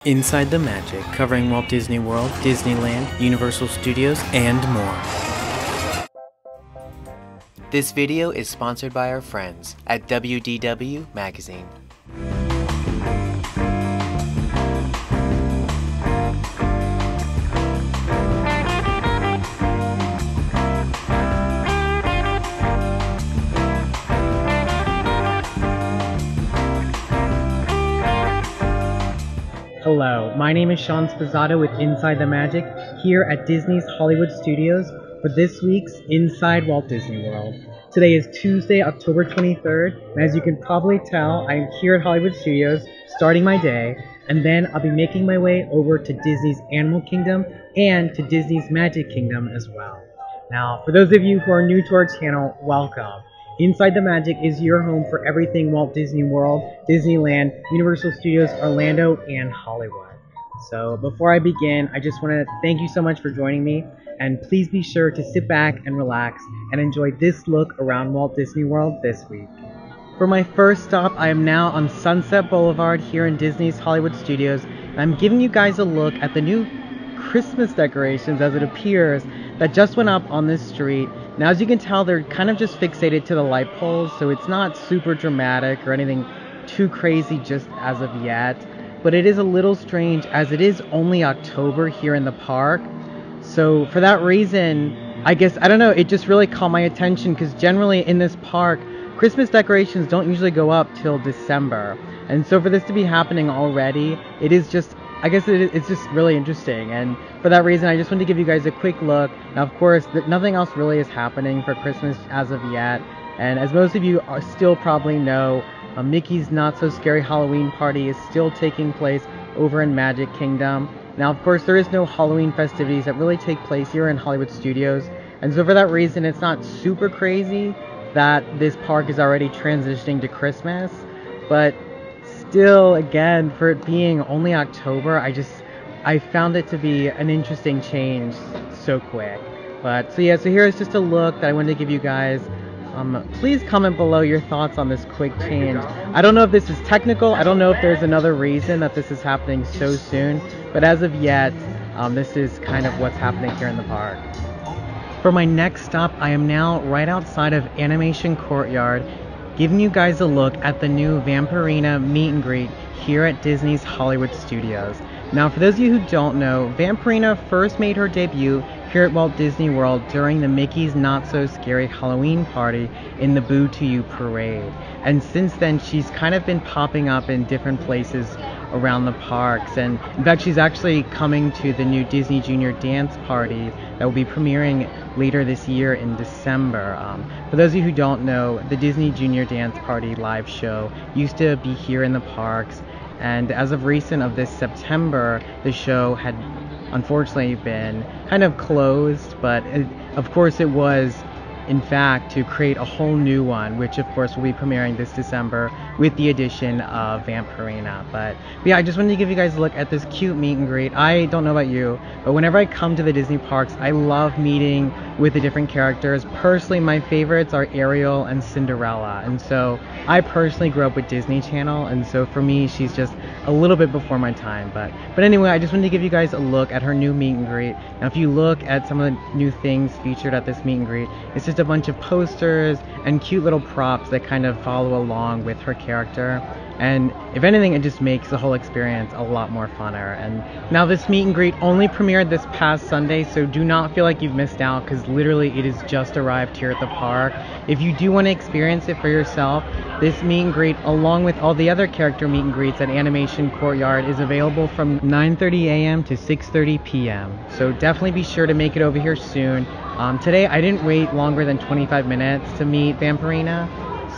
Inside the Magic, covering Walt Disney World, Disneyland, Universal Studios, and more. This video is sponsored by our friends at WDW Magazine. Hello, my name is Sean Spazzato with Inside the Magic here at Disney's Hollywood Studios for this week's Inside Walt Disney World. Today is Tuesday, October 23rd, and as you can probably tell, I am here at Hollywood Studios starting my day, and then I'll be making my way over to Disney's Animal Kingdom and to Disney's Magic Kingdom as well. Now, for those of you who are new to our channel, welcome. Inside the Magic is your home for everything Walt Disney World, Disneyland, Universal Studios Orlando, and Hollywood. So before I begin, I just want to thank you so much for joining me, and please be sure to sit back and relax and enjoy this look around Walt Disney World this week. For my first stop, I am now on Sunset Boulevard here in Disney's Hollywood Studios, and I'm giving you guys a look at the new Christmas decorations, as it appears, that just went up on this street. Now, as you can tell, they're kind of just fixated to the light poles, so it's not super dramatic or anything too crazy just as of yet. But it is a little strange, as it is only October here in the park. So for that reason, I don't know, it just really caught my attention, because generally in this park, Christmas decorations don't usually go up till December. And so for this to be happening already, it is just, it's just really interesting, and for that reason I just wanted to give you guys a quick look. Now, of course, nothing else really is happening for Christmas as of yet, and as most of you still probably know, Mickey's Not So Scary Halloween Party is still taking place over in Magic Kingdom. Now, of course, there is no Halloween festivities that really take place here in Hollywood Studios, and so for that reason it's not super crazy that this park is already transitioning to Christmas, but still, again, for it being only October, I found it to be an interesting change so quick. But so here is just a look that I wanted to give you guys. Please comment below your thoughts on this quick change. I don't know if this is technical. I don't know if there's another reason that this is happening so soon. But as of yet, this is kind of what's happening here in the park. For my next stop, I am now right outside of Animation Courtyard, giving you guys a look at the new Vampirina meet and greet here at Disney's Hollywood Studios. Now, for those of you who don't know, Vampirina first made her debut here at Walt Disney World during the Mickey's Not So Scary Halloween Party in the Boo to You parade. And since then, she's kind of been popping up in different places around the parks, and in fact she's actually coming to the new Disney Junior Dance Party that will be premiering later this year in December. For those of you who don't know, the Disney Junior Dance Party live show used to be here in the parks, and as of recent of this September, the show had unfortunately been kind of closed, but of course it was in fact to create a whole new one, which of course will be premiering this December with the addition of Vampirina. But yeah, I just wanted to give you guys a look at this cute meet and greet. I don't know about you, but whenever I come to the Disney parks, I love meeting with the different characters. Personally, my favorites are Ariel and Cinderella, and so I personally grew up with Disney Channel, and so for me she's just a little bit before my time. But anyway, I just wanted to give you guys a look at her new meet and greet. Now, if you look at some of the new things featured at this meet and greet, it's just a bunch of posters and cute little props that kind of follow along with her character, and if anything, it just makes the whole experience a lot more funner. And now, this meet and greet only premiered this past Sunday, so do not feel like you've missed out, because literally it has just arrived here at the park. If you do want to experience it for yourself, this meet and greet, along with all the other character meet and greets at Animation Courtyard, is available from 9:30 a.m. to 6:30 p.m. So definitely be sure to make it over here soon. Today I didn't wait longer than 25 minutes to meet Vampirina,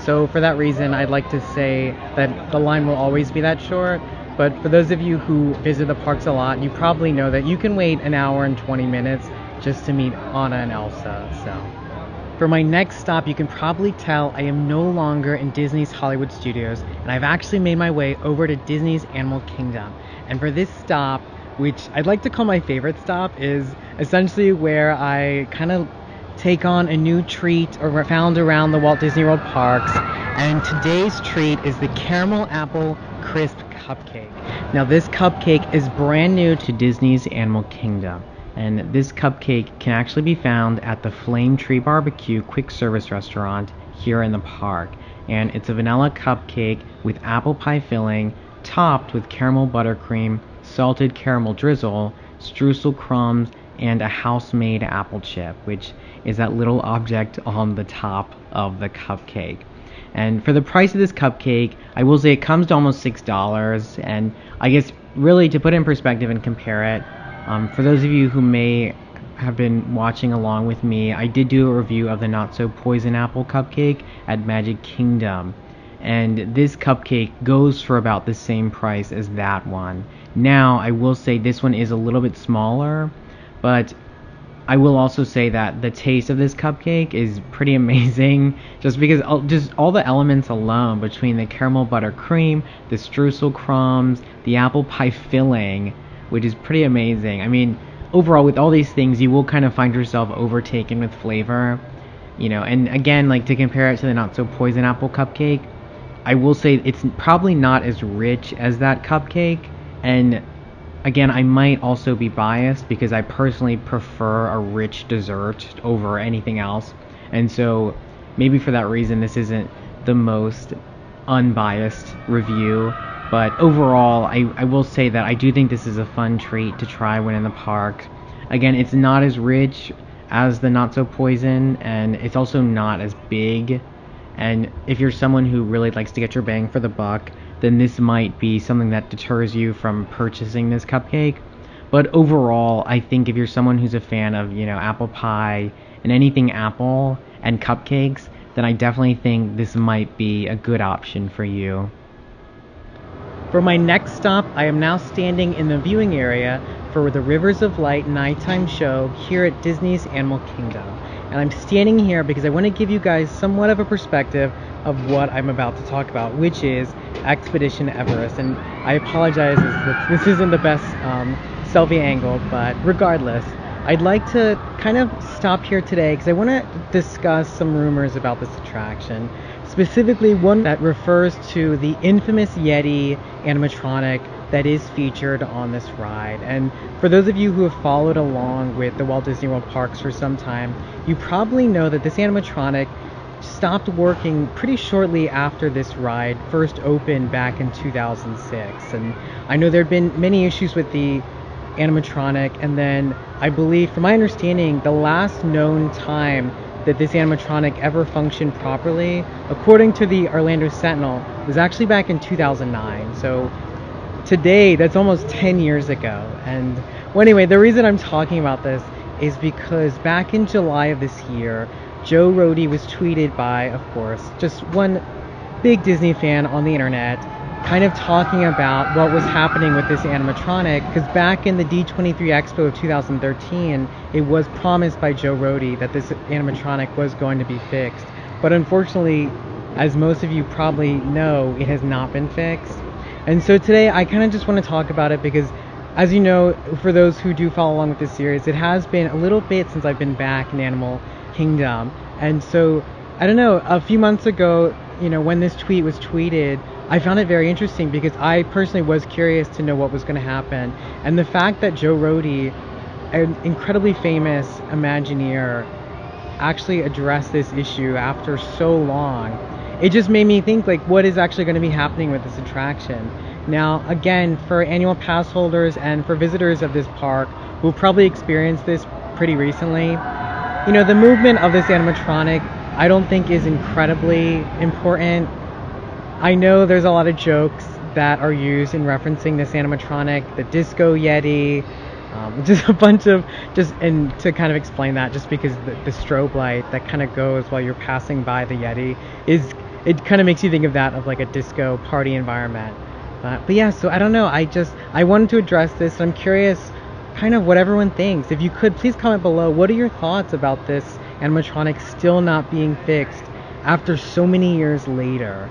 so for that reason I'd like to say that the line will always be that short. But for those of you who visit the parks a lot, you probably know that you can wait an hour and 20 minutes just to meet Anna and Elsa. So for my next stop, you can probably tell I am no longer in Disney's Hollywood Studios, and I've actually made my way over to Disney's Animal Kingdom. And for this stop, which I'd like to call my favorite stop, is essentially where I kind of take on a new treat found around the Walt Disney World parks. And today's treat is the Caramel Apple Crisp Cupcake. Now this cupcake is brand new to Disney's Animal Kingdom, and this cupcake can actually be found at the Flame Tree Barbecue quick service restaurant here in the park. And it's a vanilla cupcake with apple pie filling, topped with caramel buttercream, salted caramel drizzle, streusel crumbs, and a house-made apple chip, which is that little object on the top of the cupcake. And for the price of this cupcake, I will say it comes to almost $6, and I guess really to put it in perspective and compare it, for those of you who may have been watching along with me, I did do a review of the Not So Poison Apple cupcake at Magic Kingdom, and this cupcake goes for about the same price as that one. Now, I will say this one is a little bit smaller, but I will also say that the taste of this cupcake is pretty amazing, just because just all the elements alone, between the caramel buttercream, the streusel crumbs, the apple pie filling, which is pretty amazing. I mean, overall, with all these things, you will kind of find yourself overtaken with flavor, you know. And again, like, to compare it to the Not So Poison Apple cupcake, I will say it's probably not as rich as that cupcake, and again, I might also be biased because I personally prefer a rich dessert over anything else, and so maybe for that reason this isn't the most unbiased review. But overall, I will say that I do think this is a fun treat to try when in the park. Again, it's not as rich as the Not So Poison, and it's also not as big, and if you're someone who really likes to get your bang for the buck, then this might be something that deters you from purchasing this cupcake. But overall, I think if you're someone who's a fan of, you know, apple pie and anything apple and cupcakes, then I definitely think this might be a good option for you. For my next stop, I am now standing in the viewing area for the Rivers of Light nighttime show here at Disney's Animal Kingdom. And I'm standing here because I want to give you guys somewhat of a perspective of what I'm about to talk about, which is Expedition Everest. And I apologize if this isn't the best selfie angle, but regardless, I'd like to kind of stop here today because I want to discuss some rumors about this attraction. Specifically, one that refers to the infamous Yeti animatronic that is featured on this ride. And for those of you who have followed along with the Walt Disney World parks for some time, you probably know that this animatronic stopped working pretty shortly after this ride first opened back in 2006. And I know there have been many issues with the animatronic, and then I believe, from my understanding, the last known time that this animatronic ever functioned properly, according to the Orlando Sentinel, was actually back in 2009. So today, that's almost 10 years ago. And well, anyway, the reason I'm talking about this is because back in July of this year, Joe Rohde was tweeted by, of course, just one big Disney fan on the internet, kind of talking about what was happening with this animatronic, because back in the D23 Expo of 2013, it was promised by Joe Rohde that this animatronic was going to be fixed. But unfortunately, as most of you probably know, it has not been fixed. And so today I kind of just want to talk about it because, as you know, for those who do follow along with this series, it has been a little bit since I've been back in Animal Kingdom. And so, I don't know, a few months ago, you know, when this tweet was tweeted, I found it very interesting because I personally was curious to know what was going to happen. And the fact that Joe Rohde, an incredibly famous Imagineer, actually addressed this issue after so long, it just made me think, like, what is actually going to be happening with this attraction? Now, again, for annual pass holders and for visitors of this park who probably experienced this pretty recently, you know, the movement of this animatronic I don't think is incredibly important. I know there's a lot of jokes that are used in referencing this animatronic, the Disco Yeti, just a bunch of, and to kind of explain that, just because the strobe light that kind of goes while you're passing by the Yeti it kind of makes you think of that, of like a disco party environment. But yeah, so I don't know, I wanted to address this, and I'm curious kind of what everyone thinks. If you could, please comment below, what are your thoughts about this animatronic still not being fixed after so many years later?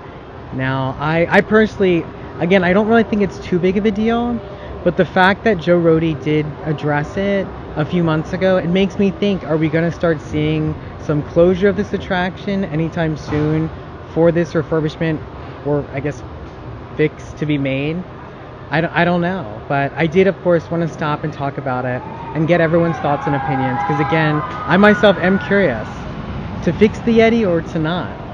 Now, I personally, again, I don't really think it's too big of a deal, but the fact that Joe Rohde did address it a few months ago, it makes me think, are we going to start seeing some closure of this attraction anytime soon for this refurbishment, or I guess fix to be made? I don't know, but I did of course want to stop and talk about it and get everyone's thoughts and opinions, because again, I myself am curious to fix the Yeti or to not.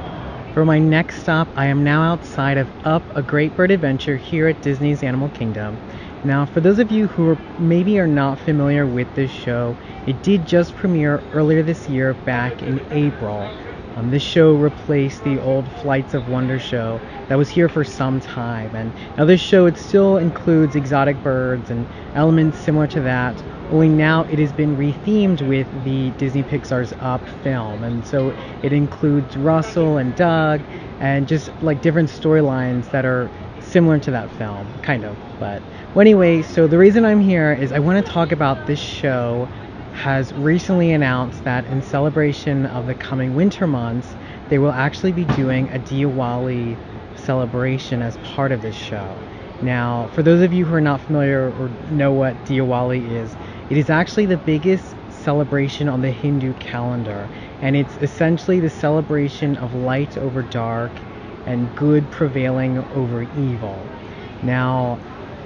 For my next stop, I am now outside of Up, a Great Bird Adventure here at Disney's Animal Kingdom. Now, for those of you who maybe are not familiar with this show, it did just premiere earlier this year back in April. This show replaced the old Flights of Wonder show that was here for some time. And now this show, it still includes exotic birds and elements similar to that, only now it has been rethemed with the Disney Pixar's Up film. And so it includes Russell and Doug and just like different storylines that are similar to that film, kind of. But well, anyway, so the reason I'm here is I want to talk about this show has recently announced that in celebration of the coming winter months, they will actually be doing a Diwali celebration as part of this show. Now, for those of you who are not familiar or know what Diwali is, it is actually the biggest celebration on the Hindu calendar, and it's essentially the celebration of light over dark and good prevailing over evil. Now,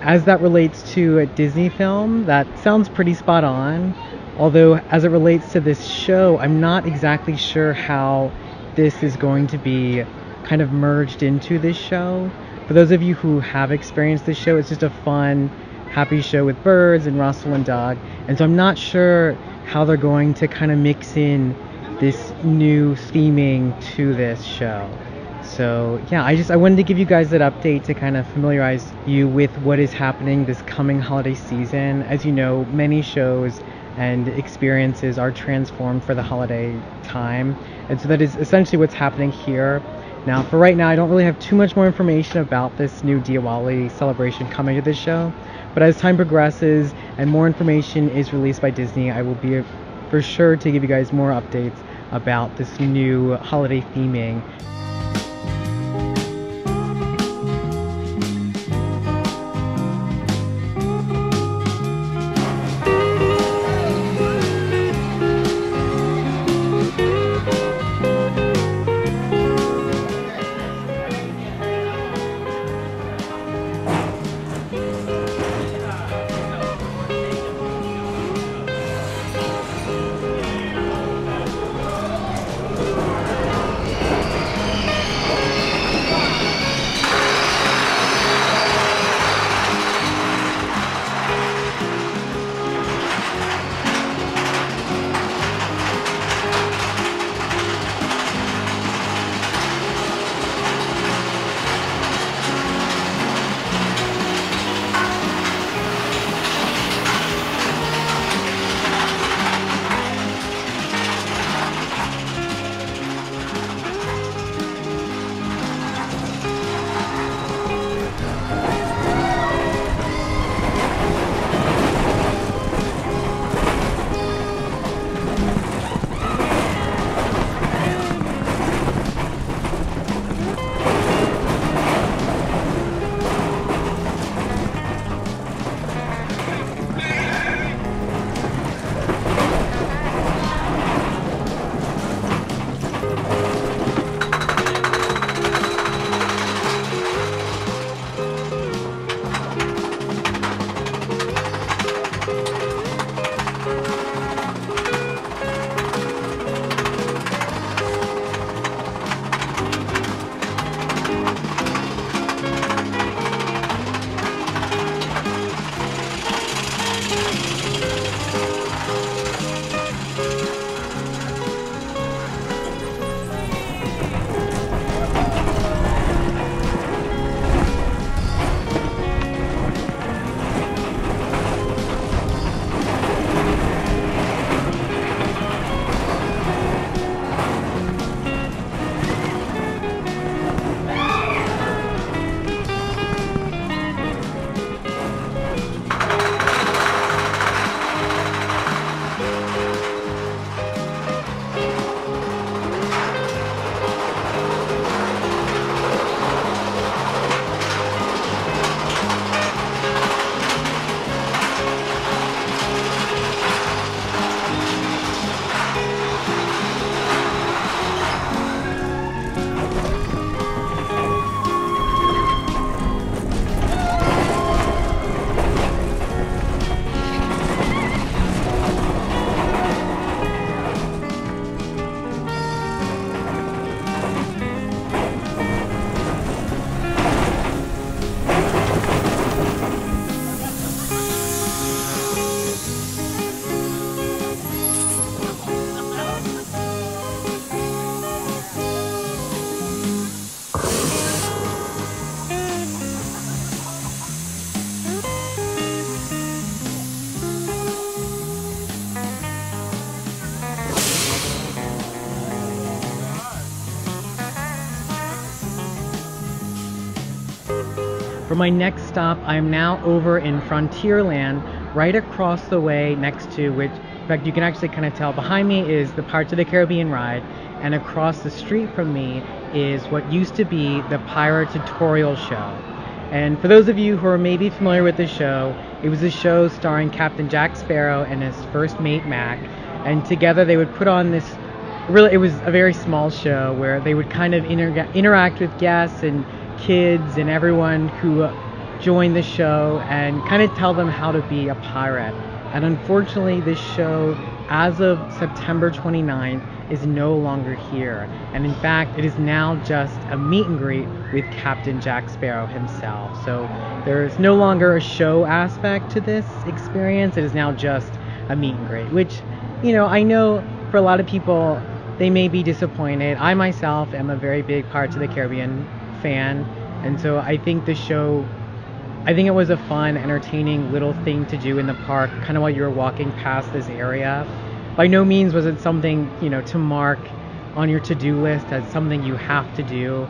as that relates to a Disney film, that sounds pretty spot on. Although, as it relates to this show, I'm not exactly sure how this is going to be kind of merged into this show. For those of you who have experienced this show, it's just a fun, happy show with birds and Russell and Doug. And so I'm not sure how they're going to kind of mix in this new theming to this show. So yeah, I wanted to give you guys that update to kind of familiarize you with what is happening this coming holiday season. As you know, many shows and experiences are transformed for the holiday time, and so that is essentially what's happening here. Now, for right now, I don't really have too much more information about this new Diwali celebration coming to this show, but as time progresses and more information is released by Disney, I will be for sure to give you guys more updates about this new holiday theming. For my next stop, I am now over in Frontierland, right across the way next to which, in fact, you can actually kind of tell behind me is the Pirates of the Caribbean ride, and across the street from me is what used to be the Pirate Tutorial Show. And for those of you who are maybe familiar with the show, it was a show starring Captain Jack Sparrow and his first mate Mac, and together they would put on this, really it was a very small show where they would kind of interact with guests and kids and everyone who joined the show and kind of tell them how to be a pirate. And unfortunately this show, as of September 29th, is no longer here, and in fact it is now just a meet and greet with Captain Jack Sparrow himself. So there's no longer a show aspect to this experience. It is now just a meet and greet, which, you know, I know for a lot of people they may be disappointed. I myself am a very big Pirates of the Caribbean fan, and so I think the show, I think it was a fun, entertaining little thing to do in the park, kind of while you were walking past this area. By no means was it something, you know, to mark on your to-do list as something you have to do.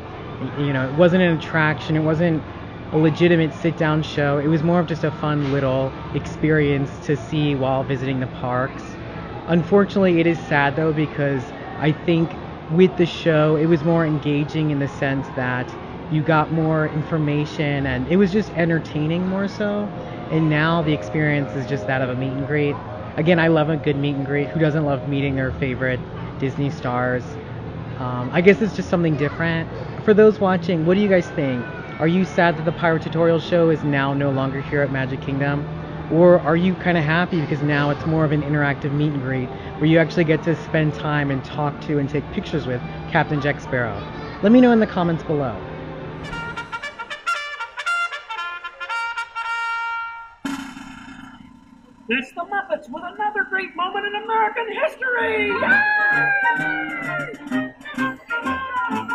You know, it wasn't an attraction, it wasn't a legitimate sit-down show. It was more of just a fun little experience to see while visiting the parks. Unfortunately, it is sad though, because I think with the show, it was more engaging in the sense that you got more information and it was just entertaining more so. And now the experience is just that of a meet and greet. Again, I love a good meet and greet. Who doesn't love meeting their favorite Disney stars? I guess it's just something different. For those watching, what do you guys think? Are you sad that the Pirate Tutorial Show is now no longer here at Magic Kingdom? Or are you kind of happy because now it's more of an interactive meet and greet where you actually get to spend time and talk to and take pictures with Captain Jack Sparrow? Let me know in the comments below. It's the Muppets with another great moment in American history! Yay!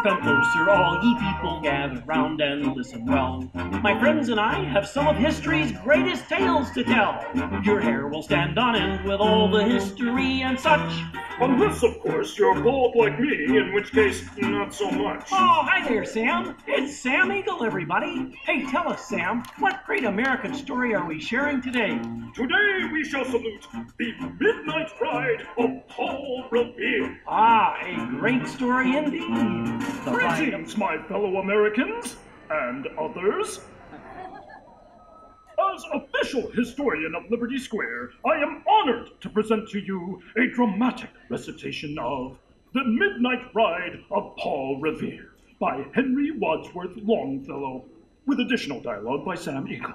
Come closer, all ye people, gather round and listen well. My friends and I have some of history's greatest tales to tell. Your hair will stand on end with all the history and such. Unless, of course, you're bald like me, in which case, not so much. Oh, hi there, Sam. It's Sam Eagle, everybody. Hey, tell us, Sam, what great American story are we sharing today? Today we shall salute the Midnight Ride of Paul Revere. Ah, a great story indeed. The ride of... Greetings, my fellow Americans, and others. As official historian of Liberty Square, I am honored to present to you a dramatic recitation of The Midnight Ride of Paul Revere by Henry Wadsworth Longfellow, with additional dialogue by Sam Eagle.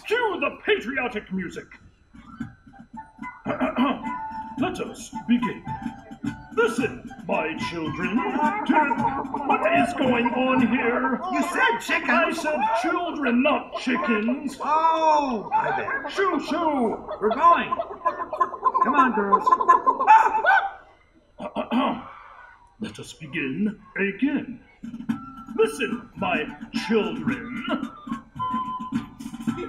Cue the patriotic music. Let us begin. Listen, my children, what is going on here? You said chickens. I said children, not chickens. Oh, I bet. Shoo, shoo. We're going. Come on, girls. Let us begin again. Listen, my children,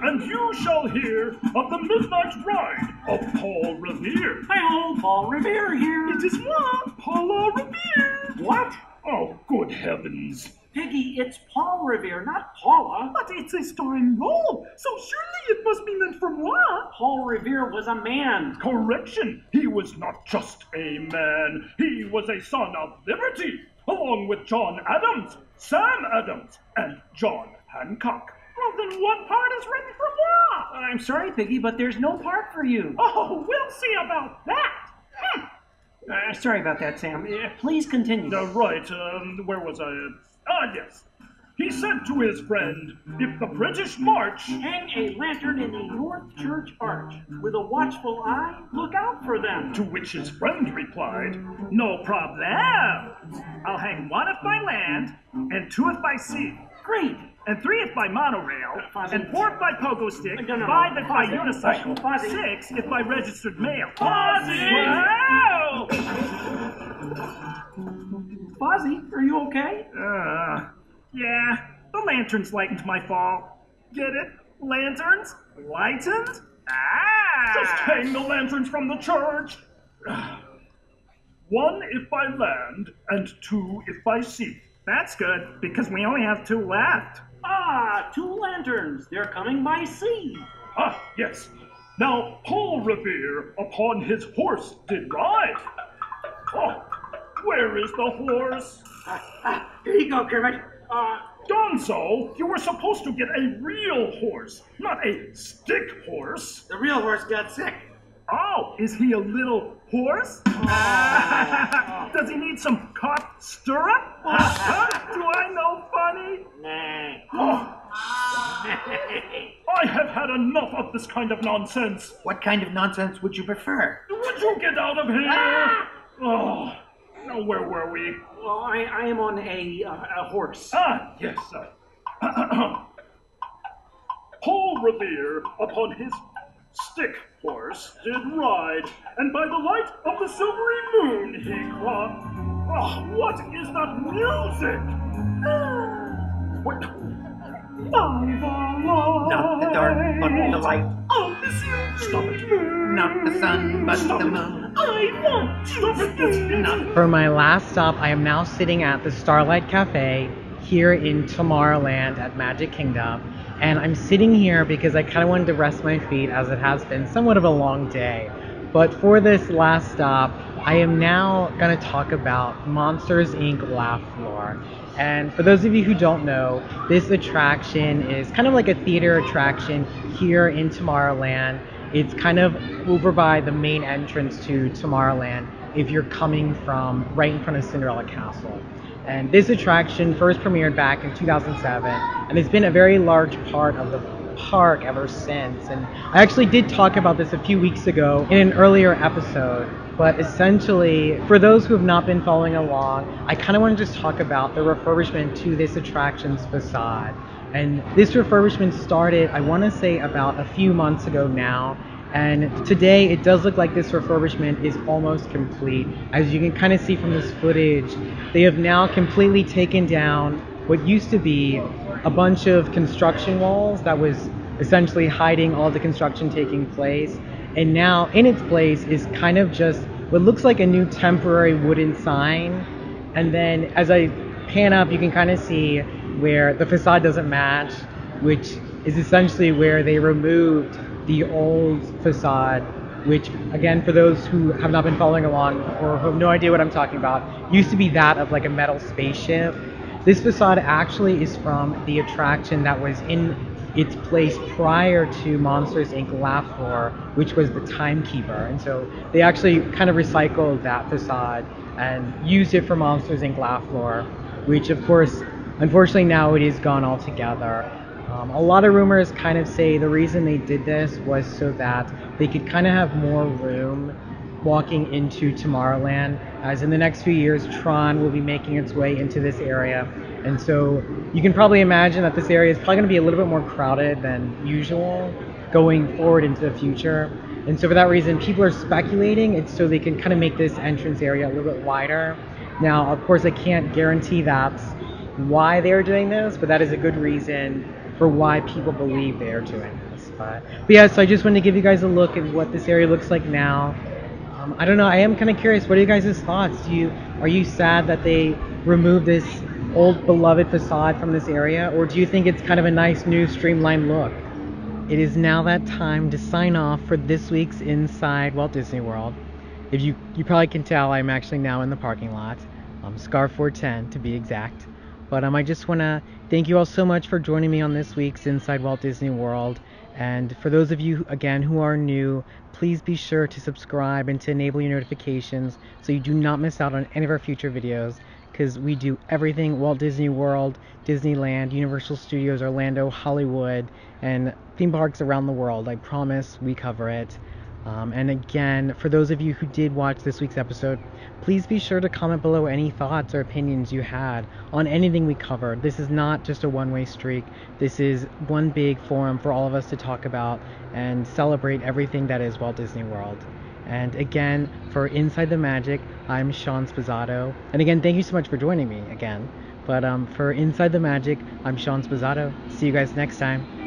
and you shall hear of the Midnight Ride of Paul Revere. Hi-ho, Paul Revere here. It is moi, Paul Revere. What? Oh, good heavens. Piggy, it's Paul Revere, not Paula. But it's a starring role, so surely it must be meant for moi. Paul Revere was a man. Correction, he was not just a man. He was a son of liberty, along with John Adams, Sam Adams, and John Hancock. Well, then what part is written for moi? I'm sorry, Piggy, but there's no part for you. Oh, we'll see about that. Sorry about that, Sam. Please continue. Right, where was I? Yes. He said to his friend, if the British march... Hang a lantern in the North Church Arch. With a watchful eye, look out for them. To which his friend replied, No problem. I'll hang one if by land, and 2 if by sea. Great. And 3 if by monorail, Fozzie. and 4 if by pogo stick, No, 5 if by Fozzie. unicycle, Fozzie. 6 if by registered mail. Fozzie! Wow! Fozzie, are you okay? Yeah, the lanterns lightened my fall. Get it? Lanterns? Lightened? Ah! just hang the lanterns from the church. 1 if by land, and 2 if by sea. That's good, because we only have 2 left. Oh, Ah, 2 lanterns. They're coming by sea. Ah, yes. Now, Paul Revere upon his horse did ride. Oh, where is the horse? Here you go, Kermit. Gonzo, you were supposed to get a real horse, not a stick horse. The real horse got sick. Oh, is he a little horse? Does he need some cough stirrup? Do I know funny? I have had enough of this kind of nonsense. What kind of nonsense would you prefer? Would you get out of here? Oh, now where were we? Well, I am on a horse. Ah, yes. Paul Revere upon his stick horse did ride, and by the light of the silvery moon he cried. Oh, what is that music? What? Not the dark, but the light. Oh, monsieur. Stop it. Not the sun, but the moon. I want to. Stop it. Not For my last stop, I am now sitting at the Starlight Cafe here in Tomorrowland at Magic Kingdom. And I'm sitting here because I kind of wanted to rest my feet as it has been somewhat of a long day. But for this last stop, I am now going to talk about Monsters, Inc. Laugh Floor. And for those of you who don't know, this attraction is kind of like a theater attraction here in Tomorrowland. It's kind of over by the main entrance to Tomorrowland if you're coming from right in front of Cinderella Castle. And this attraction first premiered back in 2007, and it's been a very large part of the park ever since. And I actually did talk about this a few weeks ago in an earlier episode, but essentially, for those who have not been following along, I kind of want to just talk about the refurbishment to this attraction's facade. And this refurbishment started, I want to say, about a few months ago now. And today it does look like this refurbishment is almost complete. As you can kind of see from this footage, they have now completely taken down what used to be a bunch of construction walls that was essentially hiding all the construction taking place. And now in its place is kind of just what looks like a new temporary wooden sign. And then as I pan up, you can kind of see where the facade doesn't match, which is essentially where they removed the old facade, which, again, for those who have not been following along or who have no idea what I'm talking about, used to be that of like a metal spaceship. This facade actually is from the attraction that was in its place prior to Monsters, Inc. Laugh Floor, which was the Timekeeper. And so they actually kind of recycled that facade and used it for Monsters, Inc. Laugh Floor, which, of course, unfortunately now it is gone altogether. A lot of rumors kind of say the reason they did this was so that they could kind of have more room walking into Tomorrowland, as in the next few years Tron will be making its way into this area, and so you can probably imagine that this area is probably going to be a little bit more crowded than usual going forward into the future. And so for that reason, people are speculating it's so they can kind of make this entrance area a little bit wider. Now, of course, I can't guarantee that's why they're doing this, but that is a good reason for why people believe they are doing this. But yeah, so I just wanted to give you guys a look at what this area looks like now. I don't know, I am kind of curious, what are you guys' thoughts? Are you sad that they removed this old beloved facade from this area, or do you think it's kind of a nice new streamlined look? It is now that time to sign off for this week's Inside Walt Disney World. If you probably can tell, I'm actually now in the parking lot, Scar 410 to be exact. But I just want to thank you all so much for joining me on this week's Inside Walt Disney World. And for those of you, again, who are new, please be sure to subscribe and to enable your notifications so you do not miss out on any of our future videos, because we do everything Walt Disney World, Disneyland, Universal Studios, Orlando, Hollywood, and theme parks around the world. I promise we cover it. And again, for those of you who did watch this week's episode, please be sure to comment below any thoughts or opinions you had on anything we covered. This is not just a one-way streak. This is one big forum for all of us to talk about and celebrate everything that is Walt Disney World. And again, for Inside the Magic, I'm Sean Spizzato. And again, thank you so much for joining me again. But for Inside the Magic, I'm Sean Spizzato. See you guys next time.